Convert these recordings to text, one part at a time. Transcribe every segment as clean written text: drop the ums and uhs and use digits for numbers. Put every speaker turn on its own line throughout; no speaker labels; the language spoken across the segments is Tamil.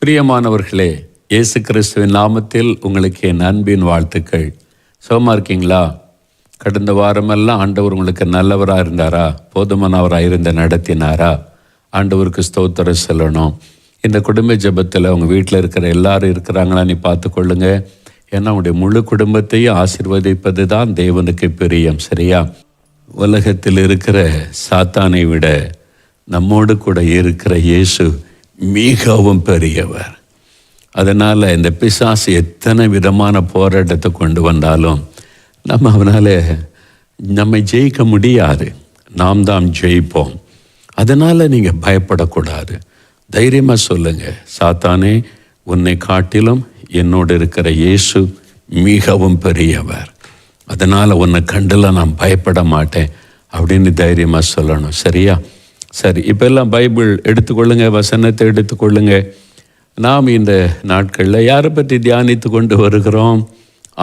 பிரியமானவர்களே, இயேசு கிறிஸ்துவின் நாமத்தில் உங்களுக்கு என் அன்பின் வாழ்த்துக்கள். சுகமா இருக்கீங்களா? கடந்த வாரமெல்லாம் ஆண்டவர் உங்களுக்கு நல்லவராக இருந்தாரா? போதுமானவராக இருந்த நடத்தினாரா? ஆண்டவருக்கு ஸ்தோத்திரம் சொல்லணும். இந்த குடும்ப ஜெபத்தில் உங்கள் வீட்டில் இருக்கிற எல்லாரும் இருக்கிறாங்களா நீ பார்த்துக்கொள்ளுங்க. ஏன்னா உங்களுடைய முழு குடும்பத்தையும் ஆசீர்வதிப்பது தான் தேவனுக்கு பிரியம். சரியா? உலகத்தில் இருக்கிற சாத்தானை விட நம்மோடு கூட இருக்கிற இயேசு மிகவும் பெரியவர். அதனால் இந்த பிசாசு எத்தனை விதமான போராட்டத்தை கொண்டு வந்தாலும் நம்மை ஜெயிக்க முடியாது. நாம் தான் ஜெயிப்போம். அதனால் நீங்கள் பயப்படக்கூடாது. தைரியமாக சொல்லுங்கள், சாத்தானே, உன்னை காட்டிலும் என்னோடு இருக்கிற இயேசு மிகவும் பெரியவர். அதனால் உன்னை கண்டுலாம் நான் பயப்பட மாட்டேன் அப்படின்னு தைரியமாக சொல்லணும். சரியா? சரி, இப்போ எல்லாம் பைபிள் எடுத்துக்கொள்ளுங்க, வசனத்தை எடுத்துக்கொள்ளுங்க. நாம் இந்த நாட்களில் யாரை பற்றி தியானித்து கொண்டு வருகிறோம்?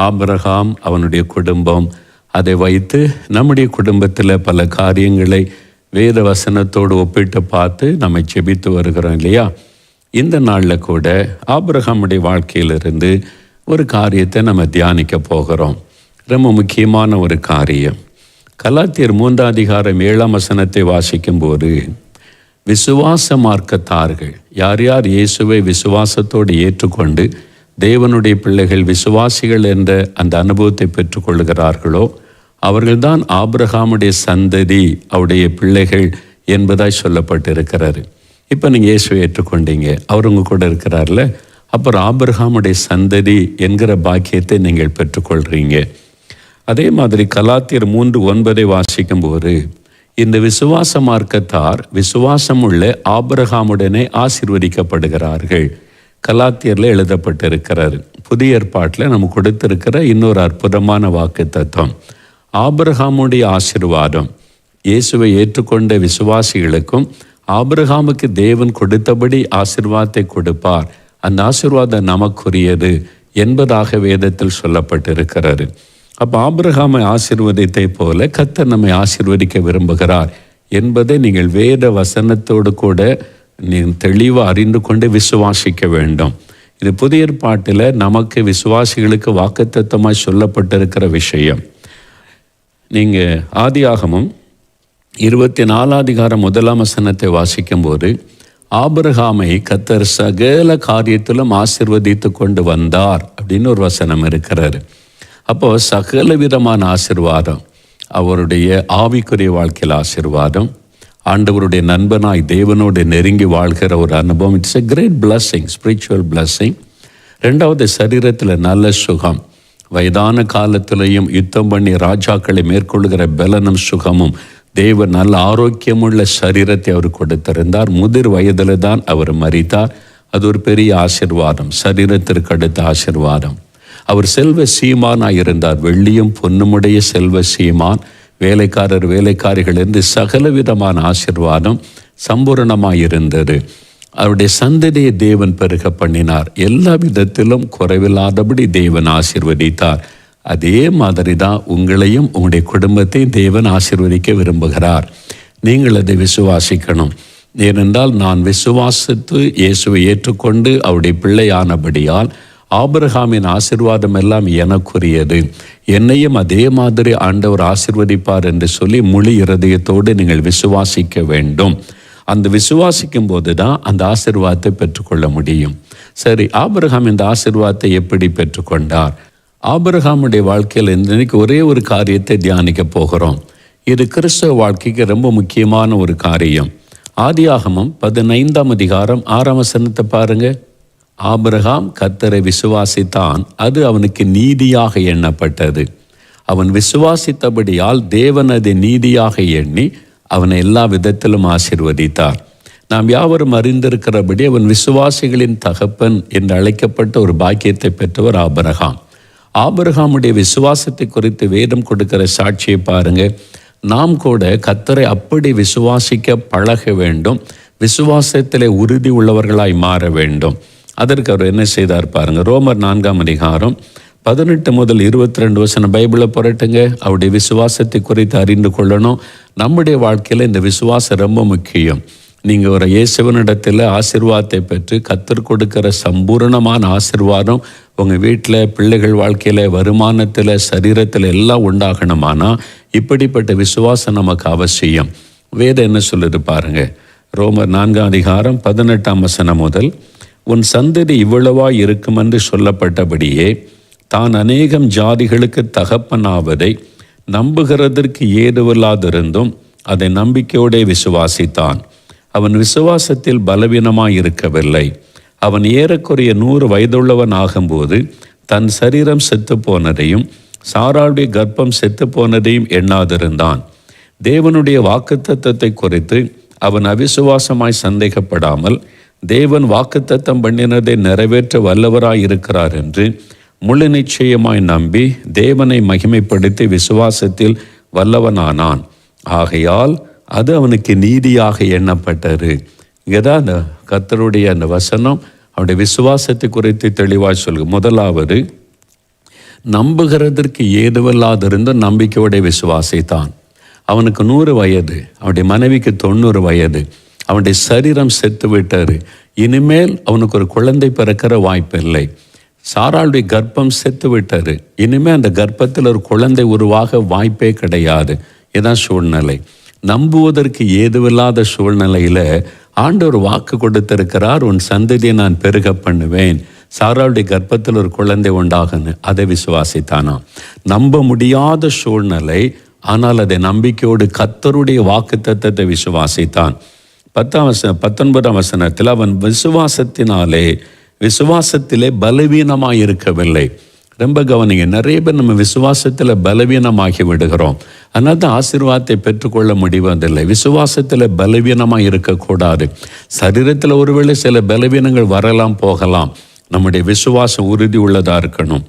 ஆபிரகாம், அவனுடைய குடும்பம். அதை வைத்து நம்முடைய குடும்பத்தில் பல காரியங்களை வேத வசனத்தோடு ஒப்பிட்டு பார்த்து நம்ம ஜெபித்து வருகிறோம் இல்லையா? இந்த நாளில் கூட ஆபிரகாமுடைய வாழ்க்கையிலிருந்து ஒரு காரியத்தை நம்ம தியானிக்க போகிறோம். ரொம்ப முக்கியமான ஒரு காரியம். கலாத்தியர் 3:7 வாசிக்கும்போது, விசுவாச மார்க்கத்தார்கள் யார் யார் இயேசுவை விசுவாசத்தோடு ஏற்றுக்கொண்டு தேவனுடைய பிள்ளைகள், விசுவாசிகள் என்ற அந்த அனுபவத்தை பெற்றுக்கொள்கிறார்களோ அவர்கள்தான் ஆபிரகாமுடைய சந்ததி, அவருடைய பிள்ளைகள் என்பதாய் சொல்லப்பட்டிருக்கிறாரு. இப்போ நீங்கள் இயேசுவை ஏற்றுக்கொண்டீங்க, அவர் உங்க கூட இருக்கிறார்ல, அப்புறம் ஆபிரகாமுடைய சந்ததி என்கிற பாக்கியத்தை நீங்கள் பெற்றுக்கொள்கிறீங்க. அதே மாதிரி கலாத்தியர் 3:9 வாசிக்கும்போது, இந்த விசுவாச மார்க்கத்தார் விசுவாசம் உள்ள ஆபிரகாமுடனே ஆசீர்வதிக்கப்படுகிறார்கள். கலாத்தியரில் எழுதப்பட்டிருக்கிறார். புதிய ஏற்பாட்டில் நம்ம கொடுத்திருக்கிற இன்னொரு அற்புதமான வாக்கு தத்துவம். ஆபிரகாமுடைய ஆசீர்வாதம் இயேசுவை ஏற்றுக்கொண்ட விசுவாசிகளுக்கும் ஆபிரகாமுக்கு தேவன் கொடுத்தபடி ஆசீர்வாதத்தை கொடுப்பார். அந்த ஆசீர்வாதம் நமக்குரியது என்பதாக வேதத்தில் சொல்லப்பட்டிருக்கிறாரு. அப்போ ஆபிரகாமை ஆசீர்வதித்தை போல கர்த்தர் நம்மை ஆசீர்வதிக்க விரும்புகிறார் என்பதை நீங்கள் வேத வசனத்தோடு கூட நீங்கள் தெளிவாக அறிந்து கொண்டு விசுவாசிக்க வேண்டும். இது புதிய ஏற்பாட்டில் நமக்கு விசுவாசிகளுக்கு வாக்குத்தத்தமாய் சொல்லப்பட்டிருக்கிற விஷயம். நீங்கள் ஆதியாகமம் 24:1 வாசிக்கும்போது, ஆபிரகாமை கர்த்தர் சகல காரியத்திலும் ஆசீர்வதித்து கொண்டு வந்தார் அப்படின்னு ஒரு வசனம் இருக்கிறாரு. அப்போது சகல விதமான ஆசீர்வாதம், அவருடைய ஆவிக்குரிய வாழ்க்கையில் ஆசீர்வாதம், ஆண்டவருடைய நண்பனாய் தேவனோடு நெருங்கி வாழ்கிற ஒரு அனுபவம். It's a great blessing, spiritual blessing. ரெண்டாவது, சரீரத்தில் நல்ல சுகம். வயதான காலத்திலையும் யுத்தம் பண்ணி ராஜாக்களை மேற்கொள்கிற பலனும் சுகமும், தேவன் நல்ல ஆரோக்கியமுள்ள சரீரத்தை அவர் கொடுத்திருந்தார். முதிர் வயதில் தான் அவர் மரித்தார். அது ஒரு பெரிய ஆசீர்வாதம், சரீரத்திற்கு அடுத்த ஆசீர்வாதம். அவர் செல்வ சீமானாய் இருந்தார். வெள்ளியும் பொன்னுமுடைய செல்வ சீமான், வேலைக்காரர் வேலைக்காரிகள் என்று சகல விதமான ஆசீர்வாதம் சம்பூரணமாயிருந்தது. அவருடைய சந்ததியை தேவன் பெருக பண்ணினார். எல்லா விதத்திலும் குறைவில்லாதபடி தேவன் ஆசீர்வதித்தார். அதே மாதிரி தான் உங்களையும் உங்களுடைய குடும்பத்தையும் தேவன் ஆசீர்வதிக்க விரும்புகிறார். நீங்கள் அதை விசுவாசிக்கணும். ஏனென்றால் நான் விசுவாசித்து இயேசுவை ஏற்றுக்கொண்டு அவருடைய பிள்ளையானபடியால் ஆபிரகாமின் ஆசீர்வாதம் எல்லாம் எனக்குரியது, என்னையும் அதே மாதிரி ஆண்டவர் ஆசீர்வதிப்பார் என்று சொல்லி முழு இருதயத்தோடு நீங்கள் விசுவாசிக்க வேண்டும். அந்த விசுவாசிக்கும் போது தான் அந்த ஆசீர்வாதத்தை பெற்றுக்கொள்ள முடியும். சரி, ஆபிரகாம் இந்த ஆசீர்வாதத்தை எப்படி பெற்றுக்கொண்டார்? ஆபிரகாமுடைய வாழ்க்கையில் இன்றைக்கு ஒரே ஒரு காரியத்தை தியானிக்க போகிறோம். இது கிறிஸ்தவ வாழ்க்கைக்கு ரொம்ப முக்கியமான ஒரு காரியம். ஆதியாகமம் 15:6 பாருங்க. ஆபிரகாம் கர்த்தரை விசுவாசித்தான், அது அவனுக்கு நீதியாக எண்ணப்பட்டது. அவன் விசுவாசித்தபடியால் தேவன் அதை நீதியாக எண்ணி அவனை எல்லா விதத்திலும் ஆசீர்வதித்தார். நாம் யாவரும் அறிந்திருக்கிறபடி அவன் விசுவாசிகளின் தகப்பன் என்று அழைக்கப்பட்ட ஒரு பாக்கியத்தை பெற்றவர் ஆபிரகாம். ஆபிரகாமுடைய விசுவாசத்தை குறித்து வேதம் கொடுக்கிற சாட்சியை பாருங்க. நாம் கூட கர்த்தரை அப்படி விசுவாசிக்க பழக வேண்டும். விசுவாசத்திலே உறுதி உள்ளவர்களாய் மாற வேண்டும். அதற்கு அவர் என்ன செய்தார் பாருங்க. ரோமர் 4:18-22 பைபிளை புரட்டுங்க. அவருடைய விசுவாசத்தை குறித்து அறிந்து கொள்ளணும். நம்முடைய வாழ்க்கையில் இந்த விசுவாசம் ரொம்ப முக்கியம். நீங்கள் ஒரு இயேசுவனிடத்தில் ஆசீர்வாதத்தை பெற்று கர்த்தர் கொடுக்கிற சம்பூர்ணமான ஆசீர்வாதம் உங்கள் வீட்டில், பிள்ளைகள் வாழ்க்கையில், வருமானத்தில், சரீரத்தில் எல்லாம் உண்டாகணுமானா இப்படிப்பட்ட விசுவாசம் நமக்கு அவசியம். வேதம் என்ன சொல்லுது பாருங்க. ரோமர் 4:18 முதல், உன் சந்ததி இவ்வளவா இருக்கும் என்று சொல்லப்பட்டபடியே தான் அநேகம் ஜாதிகளுக்கு தகப்பனாவதை நம்புகிறதற்கு ஏதுவில்லாதிருந்தும் அதை நம்பிக்கையோടെ விசுவாசித்தான். அவன் விசுவாசத்தில் பலவீனமாயிருக்கவில்லை. அவன் ஏறக்குறைய 100 வயதுள்ளவன் ஆகும்போது தன் சரீரம் செத்து போனதையும் சாராளுடைய கர்ப்பம் செத்து போனதையும் எண்ணாதிருந்தான். தேவனுடைய வாக்குத்தத்தத்தை குறித்து அவன் அவிசுவாசமாய் சந்தேகப்படாமல் தேவன் வாக்குத்தத்தம் பண்ணினதை நிறைவேற்ற வல்லவராயிருக்கிறார் என்று முழு நிச்சயமாய் நம்பி தேவனை மகிமைப்படுத்தி விசுவாசத்தில் வல்லவனானான். ஆகையால் அது அவனுக்கு நீதியாக எண்ணப்பட்டது. இங்கேதான் அந்த கர்த்தருடைய அந்த வசனம் அவனுடைய விசுவாசத்தை குறித்து தெளிவாக சொல்லு. முதலாவது, நம்புகிறதற்கு ஏதுவில்லாதிருந்த நம்பிக்கையோட விசுவாசித்தான். அவனுக்கு 100 வயது, அவனுடைய மனைவிக்கு 90 வயது, அவனுடைய சரீரம் செத்து விட்டாரு. இனிமேல் அவனுக்கு ஒரு குழந்தை பிறக்கிற வாய்ப்பு இல்லை. சாராளுடைய கர்ப்பம் செத்து விட்டாரு. இனிமேல் அந்த கர்ப்பத்தில் ஒரு குழந்தை உருவாக வாய்ப்பே கிடையாது. இதான் சூழ்நிலை. நம்புவதற்கு ஏதுவில்லாத சூழ்நிலையில் ஆண்டவர் வாக்கு கொடுத்திருக்கிறார், உன் சந்ததியை நான் பெருக பண்ணுவேன், சாராளுடைய கர்ப்பத்தில் ஒரு குழந்தை உண்டாகணும். அதை விசுவாசித்தானா. நம்ப முடியாத சூழ்நிலை, ஆனால் அதை நம்பிக்கையோடு கர்த்தருடைய வாக்குத்தத்தத்தை விசுவாசித்தான். 19 அவன் விசுவாசத்திலே பலவீனமாக இருக்கவில்லை. ரொம்ப கவனிங்க, நிறைய பேர் நம்ம விசுவாசத்தில் பலவீனமாகி விடுகிறோம். அதனால தான் ஆசீர்வாதத்தை பெற்றுக்கொள்ள முடிவதில்லை. விசுவாசத்தில் பலவீனமாக இருக்கக்கூடாது. சரீரத்தில் ஒருவேளை சில பலவீனங்கள் வரலாம் போகலாம். நம்முடைய விசுவாசம் உறுதி உள்ளதாக இருக்கணும்.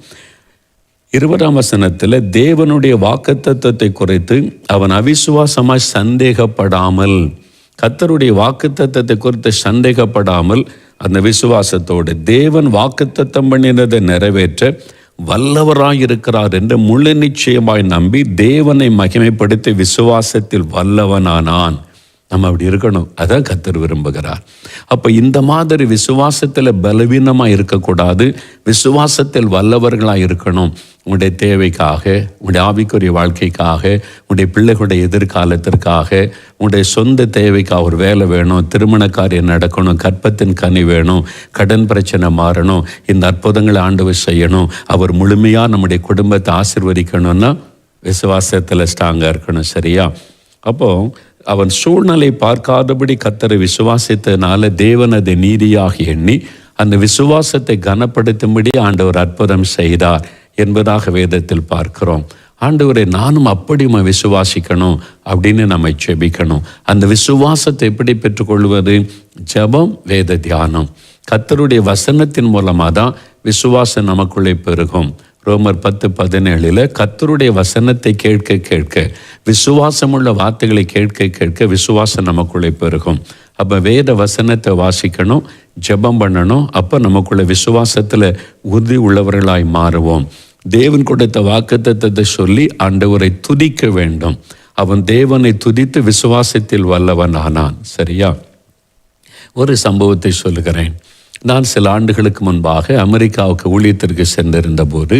20 தேவனுடைய வாக்குத்தத்தத்தை குறித்து அவன் அவிசுவாசமாய் சந்தேகப்படாமல், கர்த்தருடைய வாக்குத்தத்தத்தை குறித்து சந்தேகப்படாமல் அந்த விசுவாசத்தோடு தேவன் வாக்குத்தத்தம் பண்ணினதை நிறைவேற்ற வல்லவராயிருக்கிறார் என்று முழு நிச்சயமாய் நம்பி தேவனை மகிமைப்படுத்தி விசுவாசத்தில் வல்லவனானான். நம்ம அப்படி இருக்கணும். அதான் கர்த்தர் விரும்புகிறார். அப்போ இந்த மாதிரி விசுவாசத்தில் பலவீனமாக இருக்கக்கூடாது, விசுவாசத்தில் வல்லவர்களாக இருக்கணும். உங்களுடைய தேவைக்காக, உங்களுடைய ஆவிக்குரிய வாழ்க்கைக்காக, உங்களுடைய பிள்ளைகளுடைய எதிர்காலத்திற்காக, உங்களுடைய சொந்த தேவைக்காக ஒரு வேலை வேணும், திருமண காரியம் நடக்கணும், கற்பத்தின் கனி வேணும், கடன் பிரச்சனை மாறணும், இந்த அற்புதங்களை ஆண்டவர் செய்யணும், அவர் முழுமையாக நம்முடைய குடும்பத்தை ஆசீர்வதிக்கணும்னா விசுவாசத்தில் ஸ்ட்ராங்காக இருக்கணும். சரியா? அப்போது அவன் சூழ்நிலை பார்க்காதபடி கர்த்தரை விசுவாசித்ததுனால தேவன் அதை நீதியாக எண்ணி அந்த விசுவாசத்தை கனப்படுத்தும்படி ஆண்டவர் அற்புதம் செய்தார் என்பதாக வேதத்தில் பார்க்கிறோம். ஆண்டவரை நானும் அப்படி விசுவாசிக்கணும் அப்படின்னு நம்ம ஜெபிக்கணும். அந்த விசுவாசத்தை எப்படி பெற்றுக்கொள்வது? ஜெபம், வேத தியானம், கர்த்தருடைய வசனத்தின் மூலமாக தான் விசுவாசம் நமக்குள்ளே பெருகும். ரோமர் 10:17 கர்த்தருடைய வசனத்தை கேட்க கேட்க, விசுவாசமுள்ள வார்த்தைகளை கேட்க கேட்க விசுவாசம் நமக்குள்ளே பெருகும். அப்போ வேத வசனத்தை வாசிக்கணும், ஜெபம் பண்ணணும். அப்போ நமக்குள்ள விசுவாசத்தில் உறுதி உள்ளவர்களாய் மாறுவோம். தேவன் கொடுத்த வாக்குத்தத்தத்தை சொல்லி ஆண்டவரை துதிக்க வேண்டும். அவன் தேவனை துதித்து விசுவாசத்தில் வல்லவன் ஆனான். சரியா? ஒரு சம்பவத்தை சொல்லுகிறேன். நான் சில ஆண்டுகளுக்கு முன்பாக அமெரிக்காவுக்கு ஊழியத்திற்கு சென்றிருந்த போது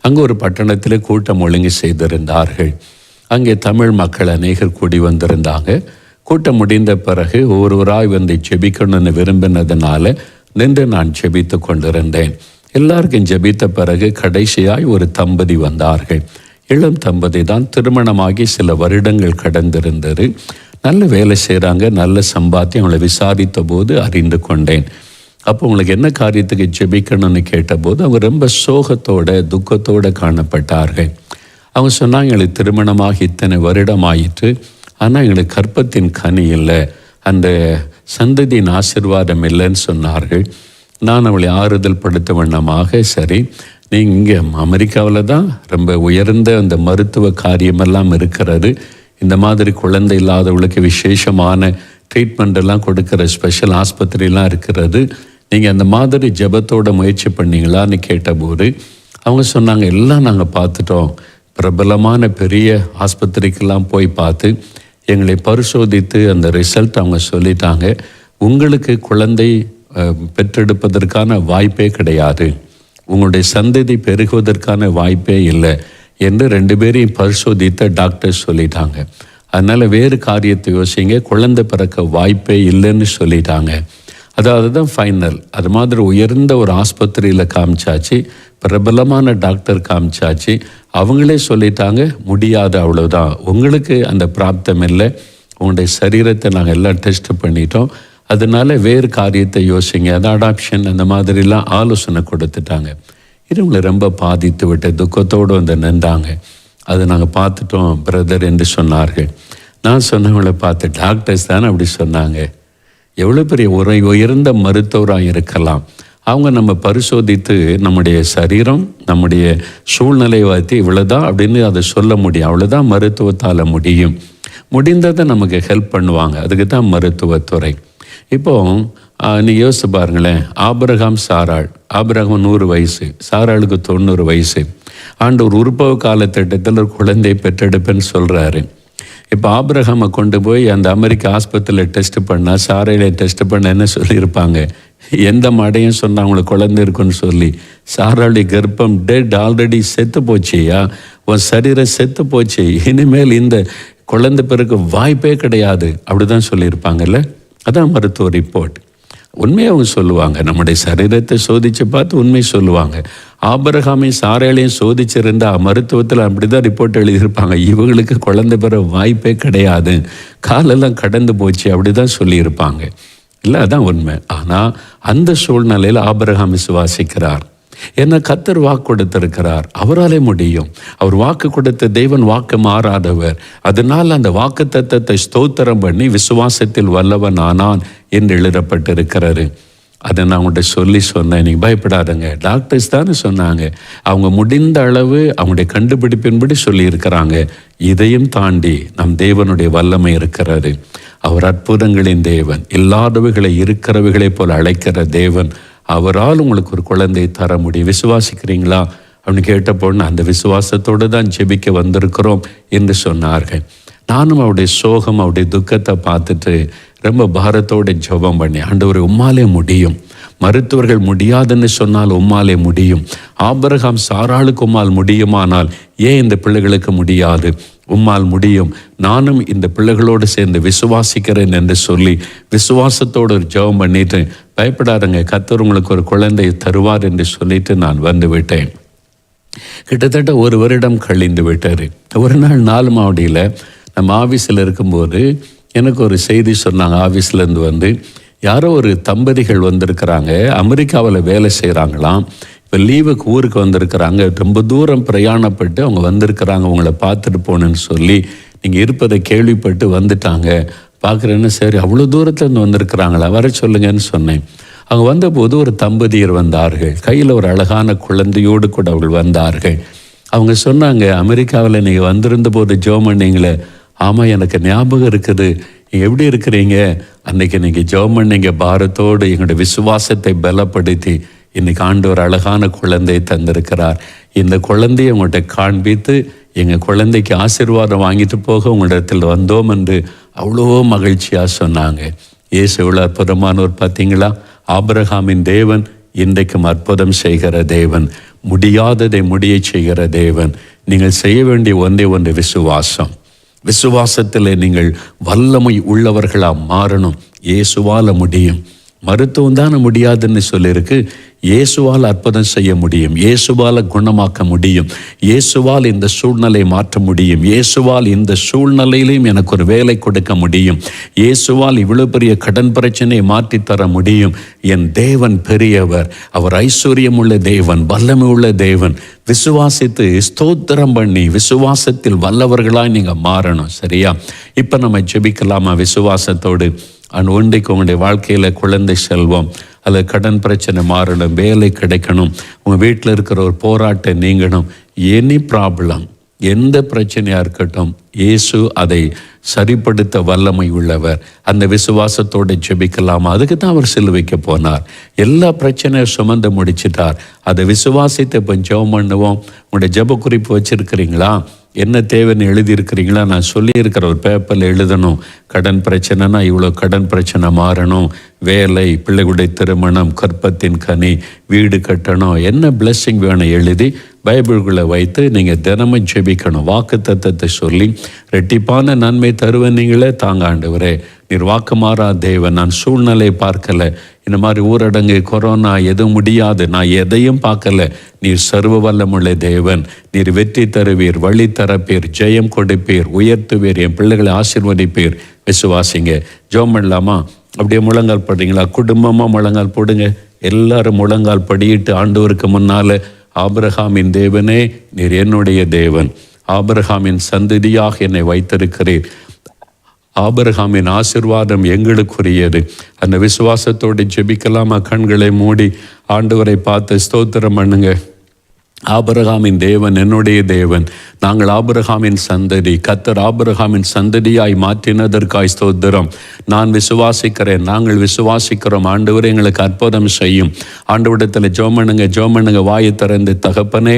அங்கே ஒரு பட்டணத்தில் கூட்டம் ஒழுங்கு செய்திருந்தார்கள். அங்கே தமிழ் மக்கள் அநேகர் கூடி வந்திருந்தாங்க. கூட்டம் முடிந்த பிறகு ஒவ்வொருவராய் வந்து ஜெபிக்கணும்னு விரும்பினதுனால நின்று நான் ஜெபித்து கொண்டிருந்தேன். எல்லாருக்கும் ஜெபித்த பிறகு கடைசியாய் ஒரு தம்பதி வந்தார்கள். இளம் தம்பதி தான், திருமணமாகி சில வருடங்கள் கடந்திருந்தது. நல்ல வேலை செய்கிறாங்க, நல்ல சம்பாத்தியம். அவங்களை விசாரித்த போது அறிந்து கொண்டேன். அப்போ உங்களுக்கு என்ன காரியத்துக்கு ஜெபிக்கணும்னு கேட்டபோது அவங்க ரொம்ப சோகத்தோட துக்கத்தோடு காணப்பட்டார்கள். அவங்க சொன்னாங்க, எங்களுக்கு திருமணமாக இத்தனை வருடம் ஆயிற்று, ஆனால் எங்களுக்கு கற்பத்தின் கனி இல்லை, அந்த சந்ததியின் ஆசீர்வாதம் இல்லைன்னு சொன்னார்கள். நான் அவளை ஆறுதல் படுத்த வண்ணமாக, சரி நீங்கள் இங்கே அமெரிக்காவில் தான் ரொம்ப உயர்ந்த அந்த மருத்துவ காரியமெல்லாம் இருக்கிறது, இந்த மாதிரி குழந்தை இல்லாதவளுக்கு விசேஷமான ட்ரீட்மெண்ட் எல்லாம் கொடுக்குற ஸ்பெஷல் ஆஸ்பத்திரிலாம் இருக்கிறது, நீங்கள் அந்த மாதிரி ஜெபத்தோட முயற்சி பண்ணீங்களான்னு கேட்டபோது அவங்க சொன்னாங்க, எல்லாம் நாங்கள் பார்த்துட்டோம், பிரபலமான பெரிய ஆஸ்பத்திரிக்கெல்லாம் போய் பார்த்து எங்களை பரிசோதித்து அந்த ரிசல்ட் அவங்க சொல்லிட்டாங்க, உங்களுக்கு குழந்தை பெற்றெடுப்பதற்கான வாய்ப்பே கிடையாது, உங்களுடைய சந்ததி பெருகுவதற்கான வாய்ப்பே இல்லை என்று 2 பேரையும் பரிசோதித்த டாக்டர் சொல்லிட்டாங்க. அதனால் வேறு காரியத்தை யோசிங்க, குழந்தை பிறக்க வாய்ப்பே இல்லைன்னு சொல்லிட்டாங்க. அதாவது தான் ஃபைனல். அது மாதிரி உயர்ந்த ஒரு ஆஸ்பத்திரியில் காமிச்சாச்சு, பிரபலமான டாக்டர் காமிச்சாச்சு, அவங்களே சொல்லிட்டாங்க முடியாது, அவ்வளோதான், உங்களுக்கு அந்த பிராப்தம் இல்லை, உங்களுடைய சரீரத்தை நாங்கள் எல்லாம் டெஸ்ட் பண்ணிட்டோம், அதனால வேறு காரியத்தை யோசிங்க, அது அடாப்ஷன் அந்த மாதிரிலாம் ஆலோசனை கொடுத்துட்டாங்க. இவங்களை ரொம்ப பாதித்து விட்டு துக்கத்தோடு வந்து நின்றாங்க. அதை நாங்கள் பார்த்துட்டோம் பிரதர் என்று சொன்னார்கள். நான் சொன்னவங்களை பார்த்து, டாக்டர்ஸ் தானே அப்படி சொன்னாங்க, எவ்வளோ பெரிய உயர்ந்த மருத்துவராக இருக்கலாம், அவங்க நம்ம பரிசோதித்து நம்முடைய சரீரம் நம்முடைய சூழ்நிலையை வைத்து இவ்வளோதான் அப்படின்னு அதை சொல்ல முடியும், அவ்வளோதான் மருத்துவத்தால் முடியும், முடிந்ததை நமக்கு ஹெல்ப் பண்ணுவாங்க, அதுக்கு தான் மருத்துவத்துறை. இப்போது நீ யோசிச்சு பாருங்களேன், ஆபிரகாம் சாராள், ஆபிரகாம் 100 வயசு, சாராளுக்கு 90 வயசு, ஆண்டவர் உற்பவ காலத்திட்டத்தில் ஒரு குழந்தை பெற்றெடுப்பேன்னு சொல்கிறாரு. இப்போ ஆபிரகாமை கொண்டு போய் அந்த அமெரிக்க ஆஸ்பத்திரியில் டெஸ்ட் பண்ணால், சாராளை டெஸ்ட் பண்ண என்ன சொல்லியிருப்பாங்க, எந்த மடையும் சொன்னால் அவங்களுக்கு குழந்தை இருக்குன்னு சொல்லி, சாராளுடைய கர்ப்பம் டெட், ஆல்ரெடி செத்து போச்சியா, உன் சரீரம் செத்து போச்சு, இனிமேல் இந்த குழந்தை பிறகு வாய்ப்பே கிடையாது, அப்படி தான் சொல்லியிருப்பாங்கல்ல. அதான் மருத்துவ ரிப்போர்ட். உண்மையை அவங்க சொல்லுவாங்க, நம்முடைய சரீரத்தை சோதித்து பார்த்து உண்மை சொல்லுவாங்க. ஆபிரகாமையும் சாராளையும் சோதிச்சிருந்தா மருத்துவத்தில் அப்படி தான் ரிப்போர்ட் எழுதியிருப்பாங்க, இவங்களுக்கு குழந்தை பெற வாய்ப்பே கிடையாது, காலெல்லாம் கடந்து போச்சு, அப்படி தான் சொல்லியிருப்பாங்க. இல்லை, அதான் உண்மை. ஆனால் அந்த சூழ்நிலையில் ஆபிரகாம் விசுவாசிக்கிறார். ஏன்னா கர்த்தர் வாக்கு கொடுத்திருக்கிறார், அவராலே முடியும், அவர் வாக்கு கொடுத்த தேவன் வாக்கு மாறாதவர். அதனால் அந்த வாக்கு தத்தத்தை ஸ்தோத்திரம் பண்ணி விசுவாசத்தில் வல்லவன் ஆனான் என்று எழுதப்பட்டிருக்கிறாரு. அதை நான் உங்கள்கிட்ட சொல்லி சொன்னேன், நீங்கள் பயப்படாதங்க, டாக்டர்ஸ் தானே சொன்னாங்க, அவங்க முடிந்த அளவு அவங்களுடைய கண்டுபிடிப்பின்படி சொல்லியிருக்கிறாங்க. இதையும் தாண்டி நம் தேவனுடைய வல்லமை இருக்கிறாரு. அவர் அற்புதங்களின் தேவன், இல்லாதவைகளை இருக்கிறவைகளை போல் அழைக்கிற தேவன். அவரால் உங்களுக்கு ஒரு குழந்தை தர முடியும், விசுவாசிக்கிறீங்களா அப்படின்னு கேட்டப்போன்னு அந்த விசுவாசத்தோடு தான் ஜெபிக்க வந்திருக்கிறோம் என்று சொன்னார்கள். நானும் அவருடைய சோகம் அவருடைய துக்கத்தை பார்த்துட்டு ரொம்ப பாரத்தோடு ஜெபம் பண்ணி, ஆண்டவரே உம்மாலே முடியும், மருத்துவர்கள் முடியாதுன்னு சொன்னால் உம்மாலே முடியும், ஆபிரகாம் சாராளுக்கு உம்மால் முடியுமானால் ஏன் இந்த பிள்ளைகளுக்கு முடியாது, உம்மால் முடியும், நானும் இந்த பிள்ளைகளோடு சேர்ந்து விசுவாசிக்கிறேன் என்று சொல்லி விசுவாசத்தோடு ஒரு ஜெபம் பண்ணிட்டு, பயப்படாதங்க, கர்த்தர் உங்களுக்கு ஒரு குழந்தை தருவார் என்று சொல்லிட்டு நான் வந்து விட்டேன். கிட்டத்தட்ட 1 வருடம் கழிந்து விட்டார். ஒரு நாள் 4 மாவடியில் நம்ம ஆஃபீஸில் இருக்கும்போது எனக்கு ஒரு செய்தி சொன்னாங்க. ஆஃபீஸ்லேருந்து வந்து யாரோ ஒரு தம்பதிகள் வந்திருக்கிறாங்க, அமெரிக்காவில் வேலை செய்கிறாங்களாம், இப்போ லீவுக்கு ஊருக்கு வந்திருக்கிறாங்க, ரொம்ப தூரம் பிரயாணப்பட்டு அவங்க வந்திருக்கிறாங்க, உங்களை பார்த்துட்டு போனேன்னு சொல்லி நீங்கள் இருப்பதை கேள்விப்பட்டு வந்துட்டாங்க. பார்க்குறேன்னு, சரி அவ்வளோ தூரத்துலேருந்து வந்திருக்கிறாங்களா, வர சொல்லுங்கன்னு சொன்னேன். அவங்க வந்தபோது ஒரு தம்பதியர் வந்தார்கள், கையில் ஒரு அழகான குழந்தையோடு கூட அவர்கள் வந்தார்கள். அவங்க சொன்னாங்க, அமெரிக்காவில் நீங்கள் வந்திருந்த போது ஜெபம் பண்ணீங்களே, ஆமாம் எனக்கு ஞாபகம் இருக்குது, நீங்கள் எப்படி இருக்கிறீங்க, அன்றைக்கி நீங்கள் ஜெபம் பண்ணீங்க பாரத்தோடு, எங்களுடைய விசுவாசத்தை பலப்படுத்தி இன்றைக்கி ஆண்டவர் அழகான குழந்தை தந்திருக்கிறார், இந்த குழந்தையை உங்கள்கிட்ட காண்பித்து எங்கள் குழந்தைக்கு ஆசீர்வாதம் வாங்கிட்டு போக உங்களிடத்தில் வந்தோம் என்று அவ்வளோ மகிழ்ச்சியாக சொன்னாங்க. இயேசு எவ்வளோ அற்புதமானவர் பார்த்தீங்களா. ஆபிரகாமின் தேவன் இன்றைக்கும் அற்புதம் செய்கிற தேவன், முடியாததை முடிய செய்கிற தேவன். நீங்கள் செய்ய வேண்டிய ஒன்றே விசுவாசம். விசுவாசத்தில் நீங்கள் வல்லமை உள்ளவர்களாக மாறணும். இயேசுவால் முடியும். மருத்துவம் தானே முடியாதுன்னு சொல்லியிருக்கு, இயேசுவால் அற்புதம் செய்ய முடியும், இயேசுவால் குணமாக்க முடியும், இயேசுவால் இந்த சூழ்நிலை மாற்ற முடியும், இயேசுவால் இந்த சூழ்நிலையிலையும் எனக்கு ஒரு வேலை கொடுக்க முடியும், இயேசுவால் இவ்வளோ பெரிய கடன் பிரச்சனையை மாற்றித்தர முடியும். என் தேவன் பெரியவர், அவர் ஐஸ்வர்யம் உள்ள தேவன், வல்லமை உள்ள தேவன். விசுவாசித்து ஸ்தோத்திரம் பண்ணி விசுவாசத்தில் வல்லவர்களாய் நீங்கள் மாறணும். சரியா? இப்போ நம்ம ஜெபிக்கலாமா விசுவாசத்தோடு? ஒன்றைக்கு உங்களுடைய வாழ்க்கையில் குழந்தை செல்வம் அல்லது கடன் பிரச்சனை மாறணும், வேலை கிடைக்கணும், உங்கள் வீட்டில் இருக்கிற ஒரு போராட்டம் நீங்கணும், எனி ப்ராப்ளம், எந்த பிரச்சனையாக இருக்கட்டும், இயேசு அதை சரிப்படுத்த வல்லமை உள்ளவர். அந்த விசுவாசத்தோடு ஜெபிக்கலாமா? அதுக்கு தான் அவர் சிலுவைக்கு போனார், எல்லா பிரச்சனையும் சுமந்து முடிச்சிட்டார். அதை விசுவாசித்து இப்போ ஜெபம் பண்ணுவோம். உங்களுடைய ஜெப குறிப்பு வச்சுருக்கிறீங்களா? என்ன தேவைன்னு எழுதியிருக்கிறீங்களா? நான் சொல்லியிருக்கிற ஒரு பேப்பரில் எழுதணும். கடன் பிரச்சனைனா இவ்வளோ கடன் பிரச்சனை மாறணும், வேலை, பிள்ளைகளுடைய திருமணம், கற்பத்தின் கனி, வீடு கட்டணும், என்ன பிளெஸ்ஸிங் வேணும் எழுதி பைபிள்குள்ளே வைத்து நீங்கள் தினமும் ஜெபிக்கணும். வாக்கு தத்தத்தை சொல்லி ரெட்டிப்பான நன்மை தருவேன் நீங்களே தாங்க ஆண்டவரே, நீர் வாக்கு மாறா தேவன், நான் சூழ்நிலை பார்க்கல, இந்த மாதிரி ஊரடங்கு, கொரோனா எதுவும் முடியாது, நான் எதையும் பார்க்கல, நீர் சர்வ வல்லமுள்ள தேவன், நீர் வெற்றி தருவீர், வழி தரப்பீர், ஜெயம் கொடுப்பீர், உயர்த்துவீர், என் பிள்ளைகளை ஆசீர்வதிப்பீர். விசுவாசிங்க. ஜெபம் பண்ணலாமா? அப்படியே முழங்கால் படுறீங்களா? குடும்பமாக முழங்கால் போடுங்க. எல்லாரும் முழங்கால் படியிட்டு ஆண்டவருக்கு முன்னால், ஆபிரகாமின் தேவனே, நீர் என்னுடைய தேவன், ஆபிரகாமின் சந்ததியாக என்னை வைத்திருக்கிறீர், ஆபிரகாமின் ஆசீர்வாதம் எங்களுக்குரியது. அந்த விசுவாசத்தோடு ஜெபிக்கலாமா? கண்களை மூடி ஆண்டவரை பார்த்து ஸ்தோத்திரம் பண்ணுங்க. ஆபிரகாமின் தேவன் என்னுடைய தேவன், நாங்கள் ஆபிரகாமின் சந்ததி, கர்த்தர் ஆபிரகாமின் சந்ததியாய் மாற்றினதற்காய் ஸ்தோத்திரம். நான் விசுவாசிக்கிறேன், நாங்கள் விசுவாசிக்கிறோம். ஆண்டவர் எங்களுக்கு அற்புதம் செய்யும். ஆண்டவரிடத்தில் ஜெபம் பண்ணுங்க. வாயை திறந்து, தகப்பனே,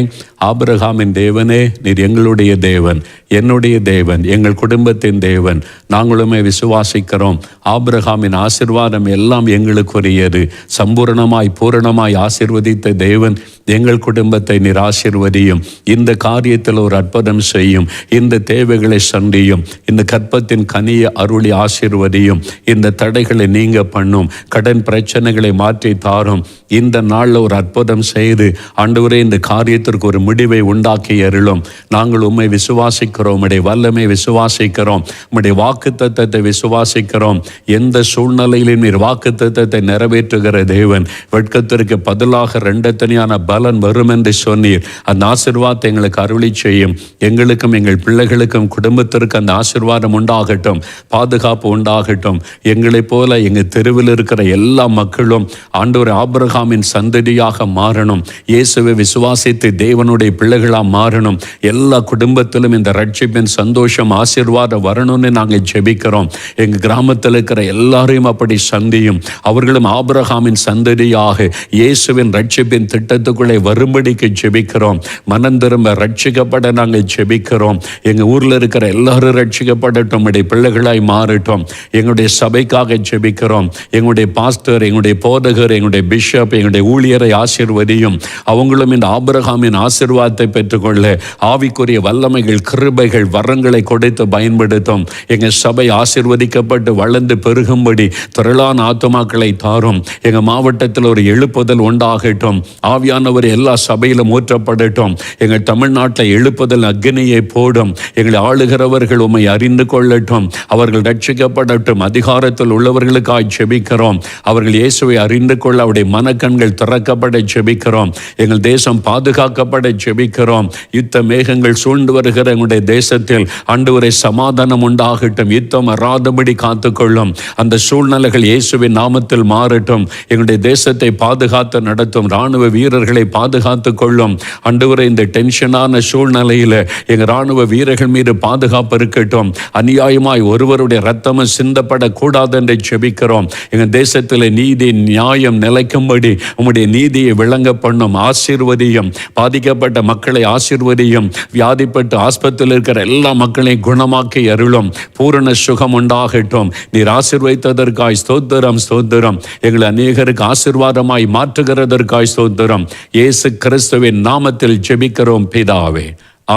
ஆபிரகாமின் தேவனே, நீர் எங்களுடைய தேவன், என்னுடைய தேவன், எங்கள் குடும்பத்தின் தேவன், நாங்களுமே விசுவாசிக்கிறோம். ஆபிரகாமின் ஆசீர்வாதம் எல்லாம் எங்களுக்குரியது. சம்பூரணமாய் பூரணமாய் ஆசீர்வதித்த தேவன் எங்கள் குடும்பத்தை நீர் ஆசீர்வதியும். இந்த காரியத்தில் ஒரு அற்புதம் செய்யும். இந்த தேவைகளை சந்தியும். இந்த கற்பத்தின் கனியை அருளி ஆசீர்வதியும். இந்த தடைகளை நீங்க பண்ணும். கடன் பிரச்சனைகளை மாற்றி தாரும். இந்த நாளில் ஒரு அற்புதம் செய்து ஆண்டவரே, இந்த காரியத்திற்கு ஒரு முடிவை உண்டாக்கி அருளும். நாங்கள் உம்மை விசுவாசிக்கிறோம், உம்முடைய வல்லமை விசுவாசிக்கிறோம், உம்முடைய வாக்கு தத்தத்தை விசுவாசிக்கிறோம். எந்த சூழ்நிலையிலும் நீர் வாக்கு தத்தத்தை நிறைவேற்றுகிற தேவன். வெட்கத்திற்கு பதிலாக ரெண்டத்தனியான பலன் வரும் என்று சொன்னீர். அந்த ஆசீர்வாதத்தை எங்களுக்கு அருளி செய்யும். எங்களுக்கும் எங்கள் பிள்ளைகளுக்கும் குடும்பத்திற்கு அந்த ஆசீர்வாதம் உண்டாகட்டும், பாதுகாப்பு உண்டாகட்டும். எங்களைப் போல எங்கள் தெருவில் இருக்கிற எல்லா மக்களும் ஆண்டவர் ஆபிரகாமின் சந்ததியாக மாறணும். இயேசுவை விசுவாசித்து தேவனுடைய பிள்ளைகளாக மாறணும். எல்லா குடும்பத்திலும் இந்த ரட்சிப்பின் சந்தோஷம், ஆசீர்வாதம் வரணும்னு நாங்கள் ஜெபிக்கிறோம். எங்கள் கிராமத்தில் இருக்கிற எல்லாரையும் அப்படி சந்தியும். அவர்களும் ஆபிரகாமின் சந்ததியாக இயேசுவின் ரட்சிப்பின் திட்டத்துக்குள்ளே வரும்படிக்கு ஜெபிக்கிறோம். மனம் திரும்ப ரட்சிக்கப்பட நாங்கள் ஜெபிக்கிறோம். எங்கள் ஊரில் இருக்கிற எல்லாரும் ரட்சிக்கப்படட்டும், எங்களுடைய பிள்ளைகளாய் மாறட்டும். எங்களுடைய சபைக்காக ஜெபிக்கிறோம். எங்களுடைய பாஸ்டர், எங்களுடைய போதகர், எங்களுடைய பிஷப், எங்களுடைய ஊழியரை ஆசீர்வதியும். அவங்களும் இந்த ஆபிரகாமின் ஆசீர்வாதத்தை பெற்றுக்கொள்ள ஆவிக்குரிய வல்லமைகள், கிருபைகள், வரங்களை கொடுத்து பயன்படுத்தும். எங்கள் சபை ஆசீர்வதிக்கப்பட்டு வளர்ந்து பெருகும்படி திரளான ஆத்துமாக்களை தாரும். எங்கள் மாவட்டத்தில் ஒரு எழுப்புதல் உண்டாகட்டும். ஆவியானவர் எல்லா சபையிலும் ஊற்றப்படட்டும். எங்கள் தமிழ்நாட்டில் எழுப்புதல் அக்னியை போடும். எங்களை ஆளுகிறவர்கள் உம்மை அறிந்து கொள்ளட்டும். அவர்கள் ரட்சிக்கப்படட்டும். அதிகாரத்தில் உள்ளவர்களுக்காய் ஜெபிக்கிறோம். அவர்கள் இயேசுவை அறிந்து கொள்ள அவருடைய மனக்கண்கள் திறக்கப்பட ஜெபிக்கிறோம். எங்கள் தேசம் பாதுகாக்கப்பட ஜெபிக்கிறோம். யுத்த மேகங்கள் சூழ்ந்து வருகிற எங்களுடைய தேசத்தில் ஆண்டவரே சமாதானம் உண்டாகட்டும். யுத்தம் வராதபடி காத்துக்கொள்ளும். அந்த சூழ்நிலைகள் இயேசுவின் நாமத்தில் மாறட்டும். எங்களுடைய தேசத்தை பாதுகாத்து நடத்தும் இராணுவ வீரர்களை பாதுகாத்து கொள்ளும். ஆண்டவரே, இந்த டென்ஷனான சூழ்நிலையில் எங்கள் இராணுவ வீரர்கள் மீது பாதுகாப்பு இருக்கட்டும். அநியாயமாய் ஒருவருடைய ரத்தமும் சிந்தப்படக்கூடாது என்று ஜெபிக்கிறோம். எங்கள் தேசத்தில் நீதி நியாயம் நிலைக்கும்படி உம்முடைய நீதியை விளங்க பண்ணும். ஆசீர்வதியும். பாதிக்கப்பட்ட மக்களை ஆசீர்வதியும். வியாதிப்பட்டு ஆஸ்பத்திரியில் இருக்கிற எல்லா மக்களையும் குணமாக்கி அருளும். பூரண சுகம் உண்டாகட்டும். நீர் ஆசீர்வதித்ததற்காய் ஸ்தோத்திரம், ஸ்தோத்திரம். எங்களை அநேகருக்கு ஆசீர்வாதமாய் மாற்றுகிறதற்காய் ஸ்தோத்திரம். இயேசு கிறிஸ்துவின் நாமத்தில் ஜெபிக்கிறோம் பிதாவே.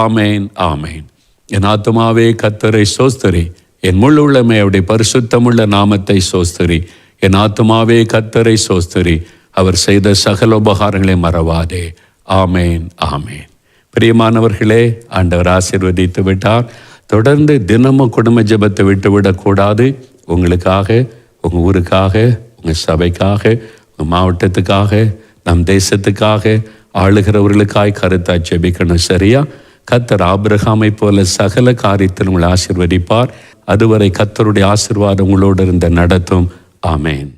ஆமேன், ஆமேன். என் ஆத்துமாவே கர்த்தரை சோஸ்திரி, என் முழு உள்ளமே அவருடைய பரிசுத்தமுள்ள நாமத்தை சோஸ்திரி. என் ஆத்துமாவே கர்த்தரை சோஸ்திரி, அவர் செய்த சகல உபகாரங்களை மறவாதே. ஆமேன், ஆமேன். பிரியமானவர்களே, ஆண்டவர் ஆசீர்வதித்து விட்டார். தொடர்ந்து தினமும் குடும்ப ஜெபத்தை விட்டுவிடக்கூடாது. உங்களுக்காக, உங்கள் ஊருக்காக, உங்கள் சபைக்காக, உங்கள் மாவட்டத்துக்காக, நம் தேசத்துக்காக, ஆளுகிறவர்களுக்காய் கருத்தாய் ஜெபிக்கணும். சரியா? கர்த்தர் ஆபிரகாமை போல சகல காரியத்தில் உங்களை ஆசீர்வதிப்பார். அதுவரை கர்த்தருடைய ஆசீர்வாதம் உங்களோடு இருந்த நடத்தும். ஆமேன்.